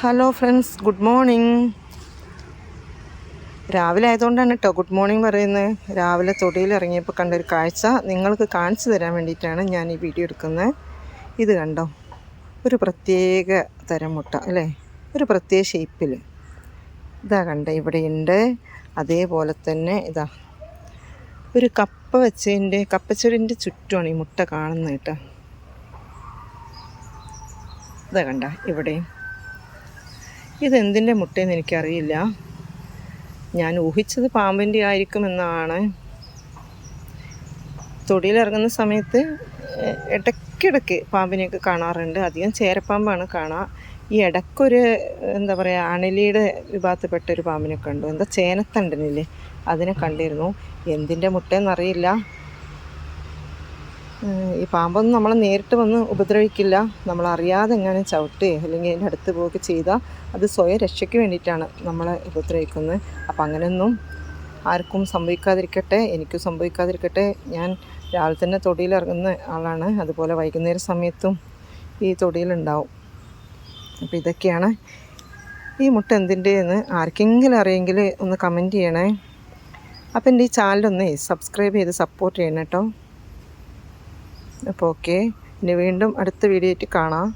Hello friends, good morning. രാവിലെ ആയതുകൊണ്ടാണ് കേട്ടോ ഗുഡ് മോർണിംഗ് പറയുന്നത്. രാവിലെ തൊടിയിൽ ഇറങ്ങിയപ്പോൾ കണ്ടൊരു കാഴ്ച നിങ്ങൾക്ക് കാണിച്ചു തരാൻ വേണ്ടിയിട്ടാണ് ഞാൻ ഈ വീഡിയോ എടുക്കുന്നത്. ഇത് കണ്ടോ, ഒരു പ്രത്യേക തരം മുട്ട അല്ലേ, ഒരു പ്രത്യേക ഷേപ്പിൽ. ഇതാ കണ്ട ഇവിടെയുണ്ട്. അതേപോലെ തന്നെ ഇതാ ഒരു കപ്പച്ചെടിൻ്റെ ചുറ്റുമാണ് ഈ മുട്ട കാണുന്നത് കേട്ടോ. ഇതാ കണ്ട ഇവിടെയും. ഇതെന്തിൻ്റെ മുട്ടയെന്ന് എനിക്കറിയില്ല. ഞാൻ ഊഹിച്ചത് പാമ്പിൻ്റെ ആയിരിക്കുമെന്നാണ്. തൊടിയിലിറങ്ങുന്ന സമയത്ത് ഇടയ്ക്കിടയ്ക്ക് പാമ്പിനെയൊക്കെ കാണാറുണ്ട്. അധികം ചേരപ്പാമ്പാണ് കാണുക. ഈ ഇടയ്ക്കൊരു എന്താ പറയുക, അണലിയുടെ വിഭാഗത്തിൽപ്പെട്ട ഒരു പാമ്പിനെ കണ്ടു. എന്താ ചേനത്തണ്ടനില്ലേ, അതിനെ കണ്ടിരുന്നു. എന്തിൻ്റെ മുട്ടയെന്നറിയില്ല. ഈ പാമ്പൊന്നും നമ്മളെ നേരിട്ട് വന്ന് ഉപദ്രവിക്കില്ല. നമ്മളറിയാതെ എങ്ങനെ ചവിട്ടുകയോ അല്ലെങ്കിൽ അതിൻ്റെ അടുത്ത് പോവുകയൊക്കെ ചെയ്താൽ അത് സ്വയം രക്ഷയ്ക്ക് വേണ്ടിയിട്ടാണ് നമ്മളെ ഉപദ്രവിക്കുന്നത്. അപ്പം അങ്ങനെയൊന്നും ആർക്കും സംഭവിക്കാതിരിക്കട്ടെ, എനിക്കും സംഭവിക്കാതിരിക്കട്ടെ. ഞാൻ രാവിലെ തന്നെ തൊടിയിലിറങ്ങുന്ന ആളാണ്. അതുപോലെ വൈകുന്നേര സമയത്തും ഈ തൊടിയിലുണ്ടാവും. അപ്പോൾ ഇതൊക്കെയാണ്. ഈ മുട്ട എന്തിൻ്റെയെന്ന് ആർക്കെങ്കിലും അറിയെങ്കിൽ ഒന്ന് കമൻറ്റ് ചെയ്യണേ. അപ്പോൾ എൻ്റെ ഈ ചാനലൊന്ന് സബ്സ്ക്രൈബ് ചെയ്ത് സപ്പോർട്ട് ചെയ്യണം കേട്ടോ. അപ്പോൾ ഓക്കെ, ഇനി വീണ്ടും അടുത്ത വീഡിയോ ആയിട്ട് കാണാം.